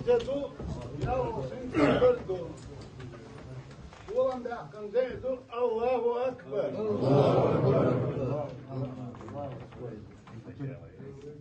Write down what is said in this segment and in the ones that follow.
تزو يا سنت بردو والله ده كان زيدو الله أكبر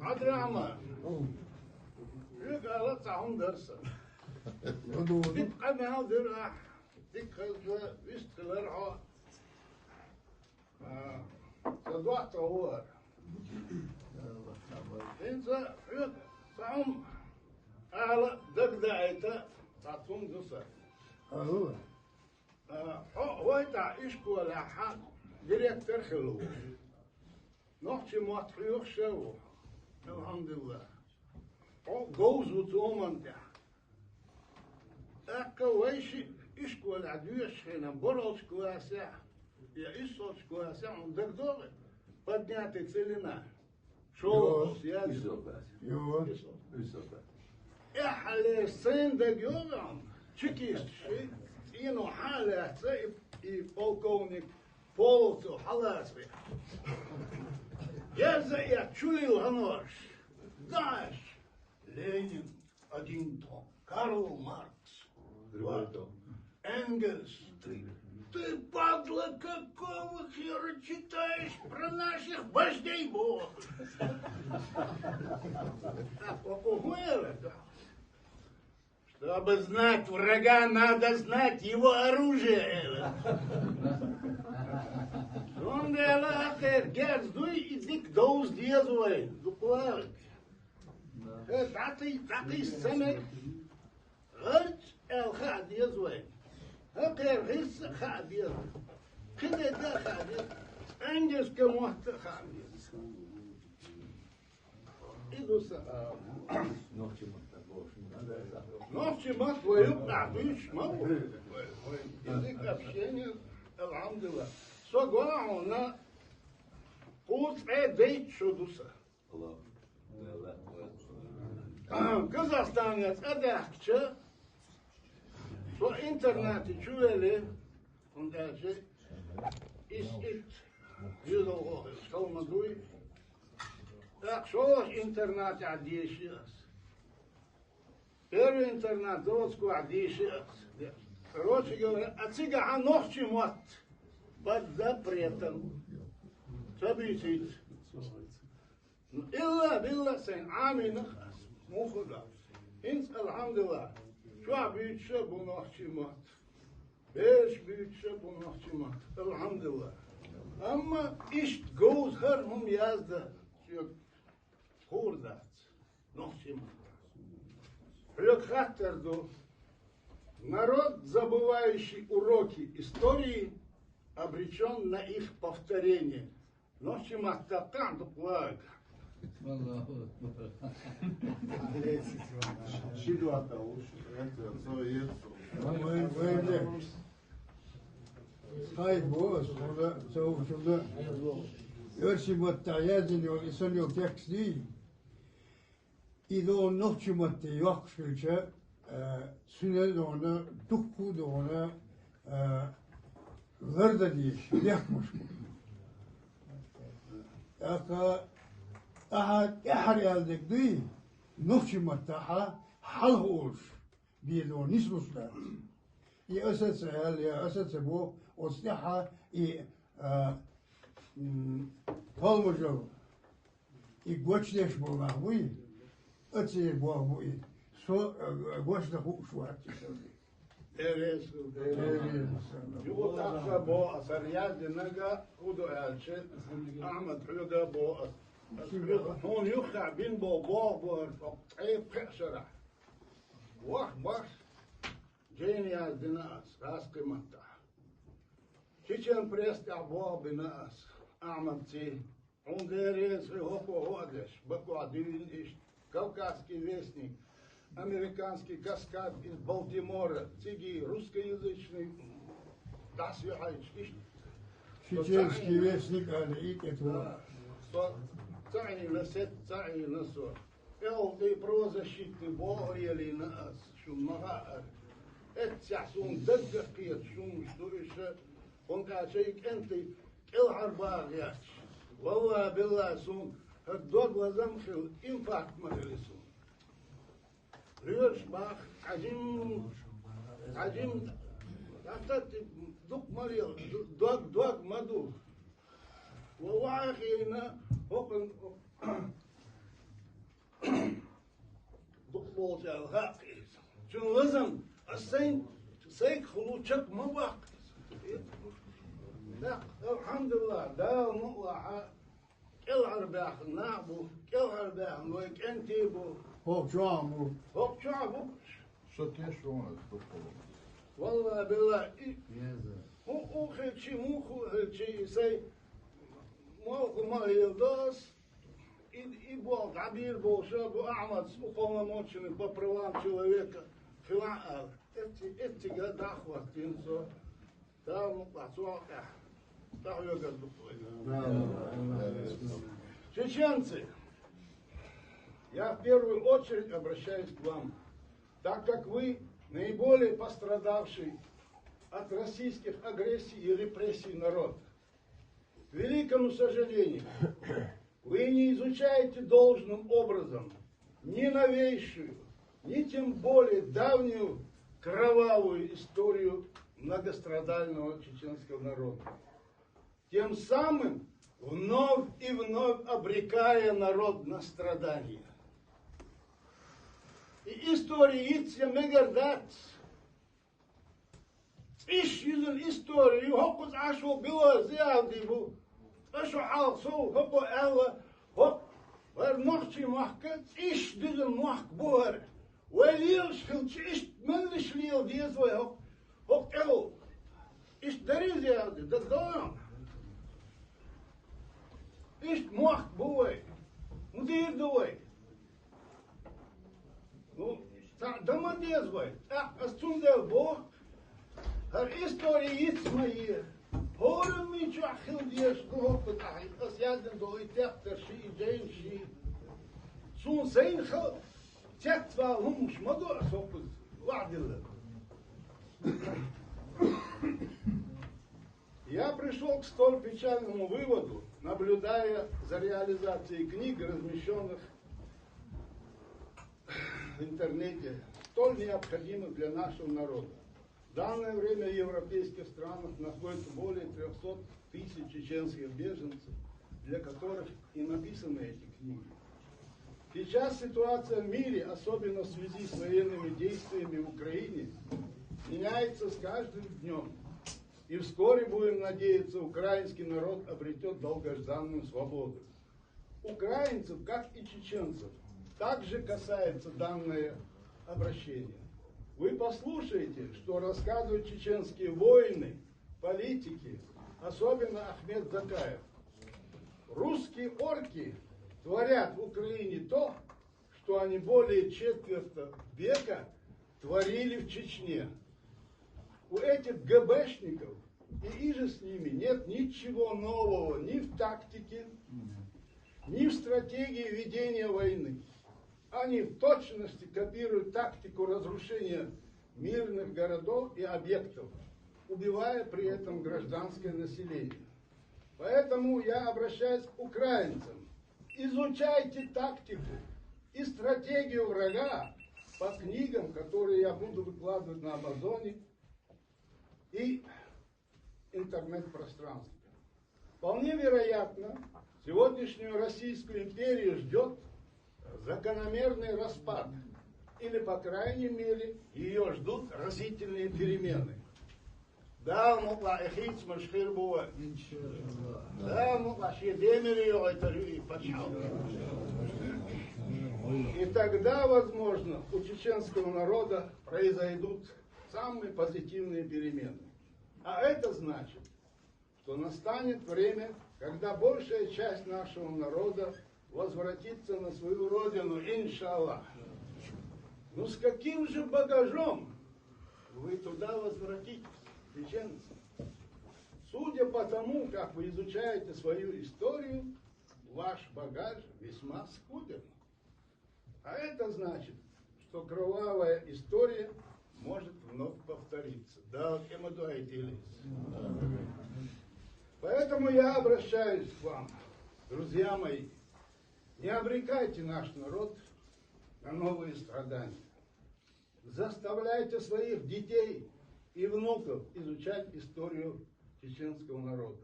عدل عمر يقال تعهم درسا تبقى ما هذا تبقى يستقلر صدوات هو إنسا يق تعهم على دقدعته تعطون دوسا هو يتعيش ولا حق جريت ترخلو نحكي ما تخيوخ شو الحمد لله جوز وتومن ده أكويش إيش ولا عدوش هنا بروش كواسع يا إيش كواسع عندك دور بدنا تتسلنا شو سياسة يو إحلى سين دقيقة شكيش شيء إنه حالة سيف يفوقوني فوتو حلاس بيه يا زي تشولي الهنوش داش لينين أدينتو كارل ماركس Энгельс, ты, падла, какого хера читаешь про наших вождей Бога? Чтобы знать врага, надо знать его оружие. Он говорит, герц, дуй иди к доуз дезуай, дуплавик. Такой сцены, الخاد يزوي هكير غيس خاد يزوي كده ده خاد انجز كموت خاد إذا سأ نوتي مات ويبقى فيش مو يديك أبشيني الحمد لله سوى هنا قوت عديت شو دوسا كازاخستان يتأدحك شو إنترنت شوالي عندها شيء إسئت يدو شو مدوي شوش إنترنت عديش يأس بيرو إنترنت دوسكو عديش يأس روش يقول أتسيقى عن نوحشي موت بدا بريتن تبيتيت إلا بالله سين عامي نخص مو خدا إنس الحمد لله شو عبيد شاب ونحكي مات بيش بيد شاب ونحكي مات الحمد لله أما إيش تجوز هرهم يازده شو خور ذات نحكي مات حلوك خاطر دو народ, забывающий уроки истории, обречен на их повторение. Ночи маттакан дуплаг. Hai boos, zo Ursi moet tajazin jo isan jo teksti. İdo nohçu matte yok şülçe süne doğuna tukku doğuna verda diye yakmış. Aka ahar eldik duy nohçu matte hal hoş bir do nisluslar. İ asetse hal ya asetse bu osliha İ kalmacı İ göçleş bu mahvuy أتي بوابوي سو واش دخو شو هاتشي Teres, يقول أخا بو أسريات دنجا خدو ألشة أحمد حلقة بو هون يخدع بين بو عيب خشرة واح باش جيني از دناس راس قيمتها شيشان بريستع بو بناس أحمد تي هون ديريس هوكو هودش بكو عدين إيش Кавказский вестник, американский каскад из Балтимора, циги русскоязычный, das Юхайч. Чеченский вестник, Алик, это... Царь насет, царь насор. Ты правозащитный Бог или нас, шумага. Это сясун даггакиет, шум, что еще. Он качает, энты, الحرباء ياش. والله بالله سون. الدور لازم خل إنفاق مجلسون Rührsch bach, Ajim, aftat duk Mario, dog madu. وواعينا هوكن دقبوت الهاقي شنو لازم السين سيك خلوشك ما وقت لا الحمد لله دا مطلع العرباح نعبو العرباح لويك انتيبو هوب شامو هوب شعبو شو والله بالله هو خير شي مو خير شي سي موكو ما يلداس и Бог, Абир был, чтобы Ахмад уполномоченный по правам человека, эти года хватинцо, там плацока, там я году чеченцы, я в первую очередь обращаюсь к вам, так как вы наиболее пострадавший от российских агрессий и репрессий народ. К великому сожалению, вы не изучаете должным образом ни новейшую, ни тем более давнюю кровавую историю многострадального чеченского народа. Тем самым вновь и вновь обрекая народ на страдания. И история мегардат. Ищизен историю, хопус ашу было зиадиву. Aşo also hopo ella hop var nochchi mahkat ish dizen mach boer welil schilch ish menlish liel dies way hop el ish deriz ya da doon ish mach boer mudir doy no da man dies way as tundel bo her historie iets maar Horen me je achil die is geholpen als jij dan door je techter zie zie zo'n zijn geld zet wel homs maar door zo goed ладили. Я пришел к столь печальному выводу, наблюдая за реализацией книг, размещенных в интернете, столь необходимых для нашего народа. В данное время в европейских странах находится более 300 тысяч чеченских беженцев, для которых и написаны эти книги. Сейчас ситуация в мире, особенно в связи с военными действиями в Украине, меняется с каждым днем. И вскоре, будем надеяться, украинский народ обретет долгожданную свободу. Украинцев, как и чеченцев, также касается данное обращение. Вы послушайте, что рассказывают чеченские воины, политики, особенно Ахмед Закаев. Русские орки творят в Украине то, что они более четверти века творили в Чечне. У этих ГБшников и иже с ними нет ничего нового ни в тактике, ни в стратегии ведения войны. Они в точности копируют тактику разрушения мирных городов и объектов, убивая при этом гражданское население. Поэтому я обращаюсь к украинцам. Изучайте тактику и стратегию врага по книгам, которые я буду выкладывать на Амазоне и интернет-пространстве. Вполне вероятно, сегодняшнюю Российскую империю ждет закономерный распад, или, по крайней мере, ее ждут разительные перемены. Да, могла эхиц машхир буа. Да, могла шедемери и почал. И тогда, возможно, у чеченского народа произойдут самые позитивные перемены. А это значит, что настанет время, когда большая часть нашего народа возвратиться на свою родину, иншаллах. Ну с каким же багажом вы туда возвратитесь, чеченцы? Судя по тому, как вы изучаете свою историю, ваш багаж весьма скуден. А это значит, что кровавая история может вновь повториться. Да, кем это. Поэтому я обращаюсь к вам, друзья мои. Не обрекайте наш народ на новые страдания. заставляйте своих детей и внуков изучать историю чеченского народа.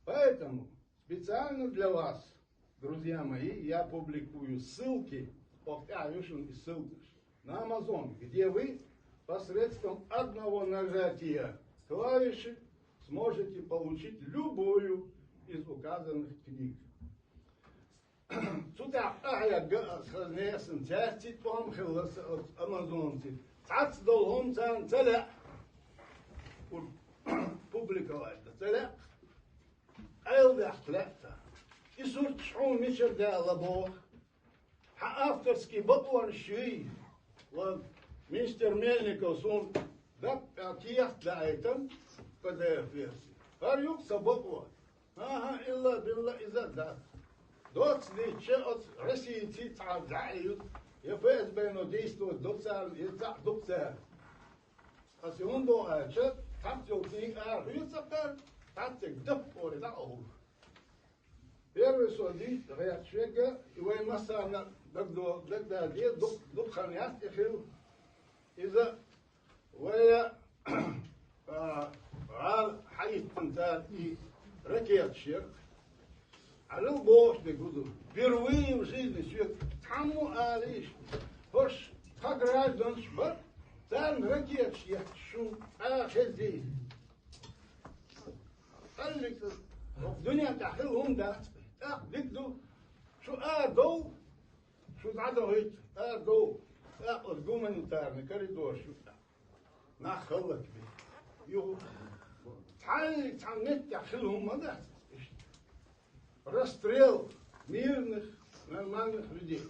Поэтому специально для вас, друзья мои, я публикую ссылки на Amazon, где вы посредством одного нажатия клавиши сможете получить любую из указанных книг. Сюда я схожу части том хилас от Амазонки. Тац долгом цан целя публиковать. Целя айылдахтлата. И сурт шум мишер да лабо. Авторский баблон шви. Вот мистер Мельников сон да тиях да этом PDF-версии. Арюк сабаблон. Ага, илла билла иза да. Доцли че от России царзают, и ФСБ действует доцар. А сегодня че так делать архивцапер, так дапори да ов. Первый судья реакция и вы массана когда где духанят эхил из-за вы حيث تنتهي и ракет шер. على البوش بيقولوا بيروي وزيد نسيت تحمو آليش هوش تقرأ دونش بر تان ركيتش يحشون خزي قال لك الدنيا تحلهم ده دكدو شو دو شو تعدو هيك دو الجومن تارني كريدور شو ناخلك بيه يو تعال تحلهم ما ده расстрел мирных, нормальных людей.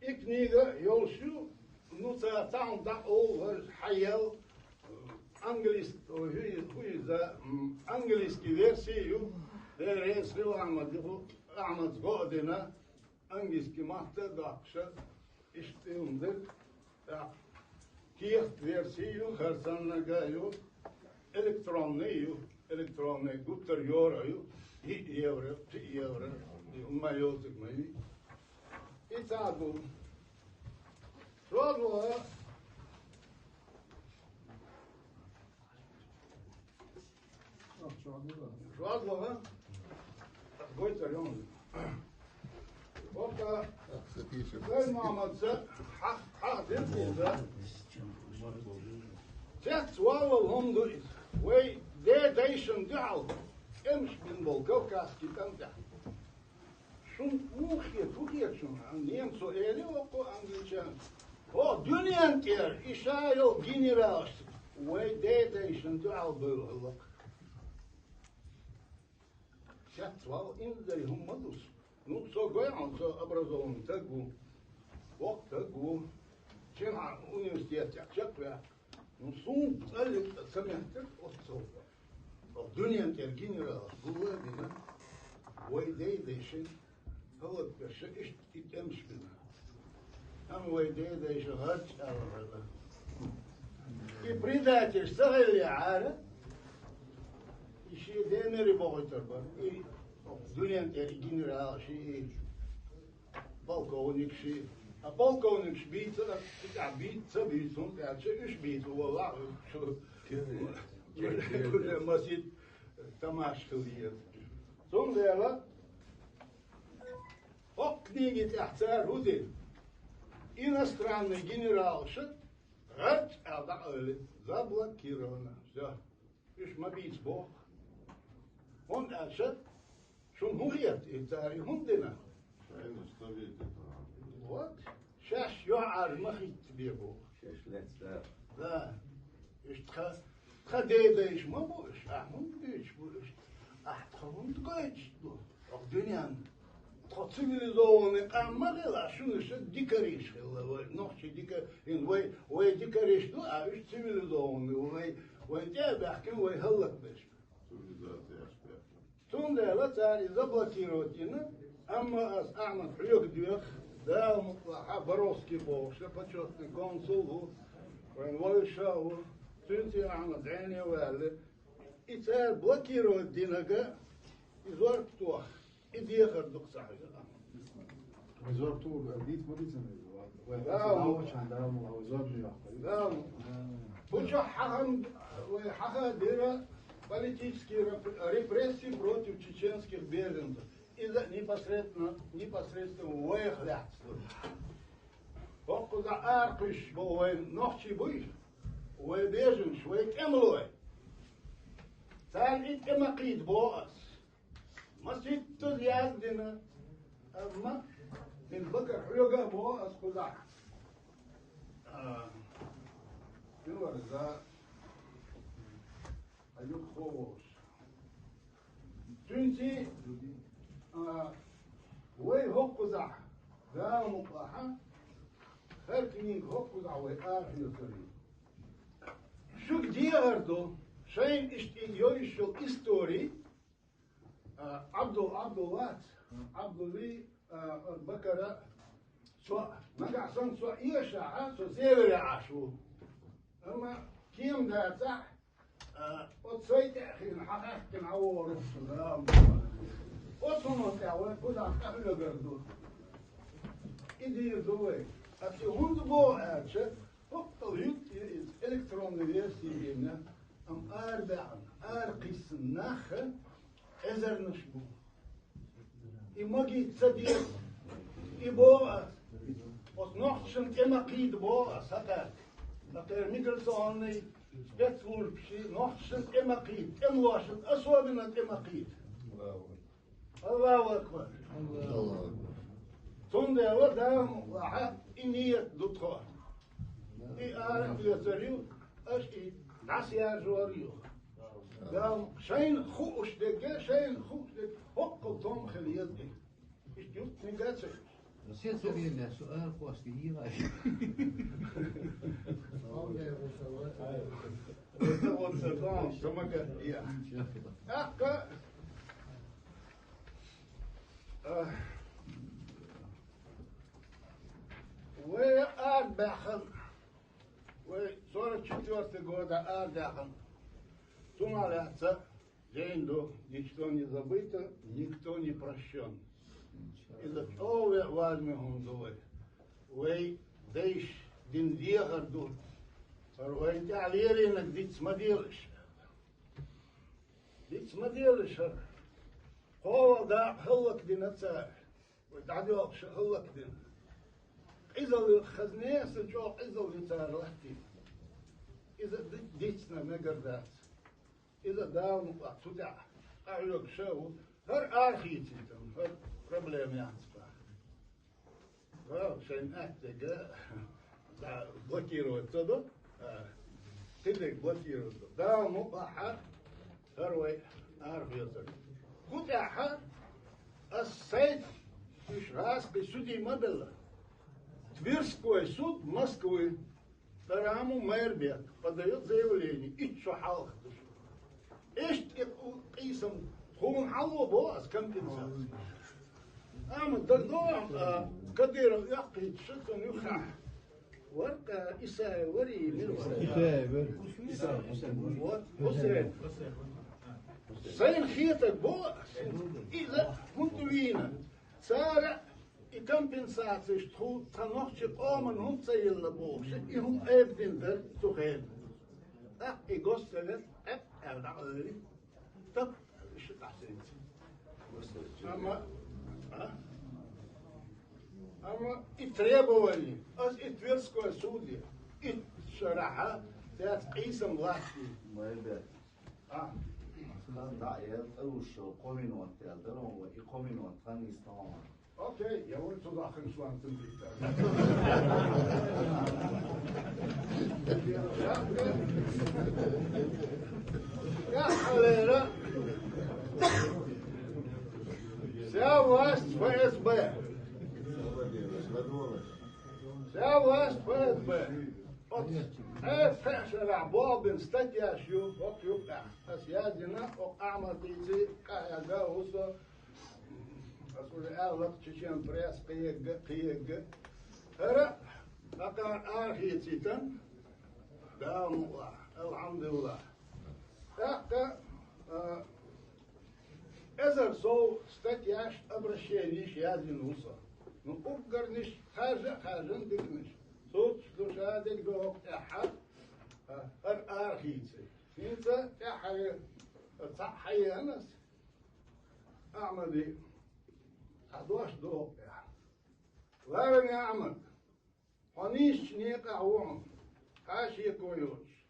И книга Йолшу, ну там да хаял английский версию, ресрил Ахмад Година, английский махта дакша, иштимдер, киехт версию, харсаннагаю, электронный гуттер евро, и евро, и майотик мои. И так был. Шодло, такой царем. Вот так, мама, Zet zwallen honden, wij deze daal, ems bin Bolkovkas kitanda. Şun muhye şun, anlayan so eli oku anlayacağım. O dünyanın ter, İsrail general, wij deze daal bulhuluk. Zet zwal in de hummadus. Ну, so goyan, so образован, тагу, ок тагу, чем университет, як Ну, сум, царь, самятер, отцов. В дуньян тер генерал, гуладина, вайдейдейшин, халат перша, и темшпина. Там вайдейдейшин, гарч аларада. И предатель Сагалиара, еще демери богатырбар, и дуньян тер генерал, и полковник, A polkovnik šbíca, a bíca bícun, a če už bícu, vola, šo, bude masit Tamáš Liet. Zum dela, o книги царь Руди, иностранный генерал шит, рач, а да, заблокировано, все, уж мобиц Бог. Он дальше, шум мухет, и царь Хундина. Вот. Сейчас я махит тебе Бог. Да. Тхадейдаешь, мы будешь, будешь. Тхавун ткаешь, в дюнян. Цивилизованный, мадела, шунуша дикариш, ночи дика, вы дикариш, а уж цивилизованный, вы тебя, вы халак беш. Тундела царь заблокировать, amma Ahmad Hlyugdjök, да, Боровский был, что почетный консул, военвой шау, Тюнти Ахмад Эни Вэлли, и царь блокирует Динага, и Зорктуах, и Дехар Дуксахи. وزارة البيت ما بيتزن Да, Буча хахан дира политические репрессии против чеченских беженцев из-за непосредственно воехлядства. Поку за аркуш бой ночи бой, вой беженц, вой эмлой. Царь ит эмакид боас. Масит туз яздина, amma min bakar yoga boas kuzak. Bilmem za ayuk hovos. Çünkü وي هوكوزع ذا مقاحة خاركنين هوكوزع ويقار في الكريم شو دي غردو شين اشتين يوشو استوري عبد الله البكرة سواء مقع صن سواء يشاعة سواء سيبري عاشو اما كيم دا صح وتصيت اخي الحقيقة كنعور السلام وصنو تعوى كذا قبل قردو إدي دوي أفي هند بو أرشة فقط يوت إلكترون ليسينا أم أرقيس نخ إزر نشبو إماجي تصديق إبوة وصنعشن إما قيد بوة سكر لكن ميكل صاني بتقول بشي نحشن إما قيد إمواشن أسوأ من إما قيد الله أكبر الله أكبر تونده ودام واحد إنية دكتور أعرف يسريو أشي ناسيا جواريو دام شين خوش دقة شين خوش دقة حق توم خليت دي إيش جوت نقاش نسيت سؤال سؤال قواسكي هي وتصدام سمكة يا أكا وأربعهم وصورة четвертый года Ардахом. Тумаляться, Джейнду, ничто не забыто, никто не прощен. Из-за того возьмем дуэль. Вы дейш дин вегарду, вы تعليرينك ديت سمديلش. ديت سمديلش. هو ده هلك دين التاع وتعديوك هلك دين إذا الخزنية سنشوف إذا الإنسان رحتي إذا ديتنا نقردات إذا داون تدع أعلق شو هر آخيتي هر بروبليم يعصبه شين أحتاج بلوكيرو تصدق تدق بلوكيرو داون مقاحة هروي أعرف يصير كتاحة السيد مش راس بسودي مدلة Тверской суд Москвы Тараму Мэрбек подает заявление «Итчо халх душу». Эшт قيسم هم حلو بواس компенсации. أما тогда كدير يقيد شتن يخح ورقة إساء وري حسين سين خيطك بواس إذا كنت وينا سارع I kompensatie stond dan nog je omen hond zijn de boog. Je hond heeft in de toegeven. Dat ik goste het en dat dat is het afzet. Maar ik требовали, als ik Тверское судья, ik шараха, dat قيسم ласти. لا يلقوش قومين وانتظروا وإقومين وانتظروا يستمعون. Oké, jij wordt tot achter geslaan ten diepte. Ja, halera. Вся власть ФСБ. Вся власть ФСБ. Вот فشل بابن استجاشيو وقيوبنا أسيادنا وأعمى كايا وصل أقول أغلق تشين بريس قيق هرا أكان آخيتيتن دام الله الحمد لله أكا إذا سو استجاش أبرشينيش يازن وصل نقدر نش خازن ديكنش صوت لشادك دوق أحد الآخيتي انت تحيي تصحي أنس أعمل إيه؟ أدوش دوق يعني وين يعمل هنيش نيقع وعم هاشي كويوش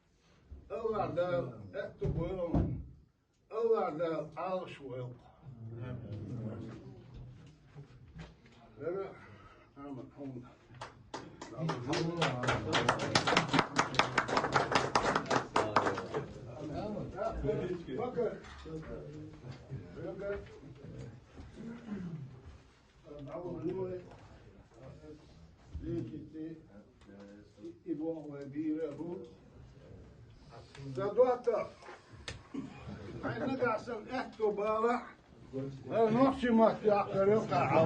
الله دال اكتب ويلهم الله دال عالش ويلهم لا أعمل حمد بكر بكر بعض النوع ليش يبغى وبيره زادوته عندنا قاسم احتو بارح نحشي ما تعقل يقع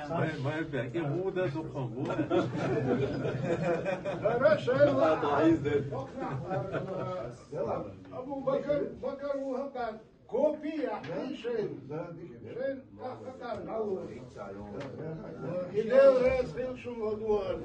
ما ينفع كيف هو ده دخان هو ابو بكر وهبان كوبي يعني شيء تحت الأول يدير رئيس خلشم هدوان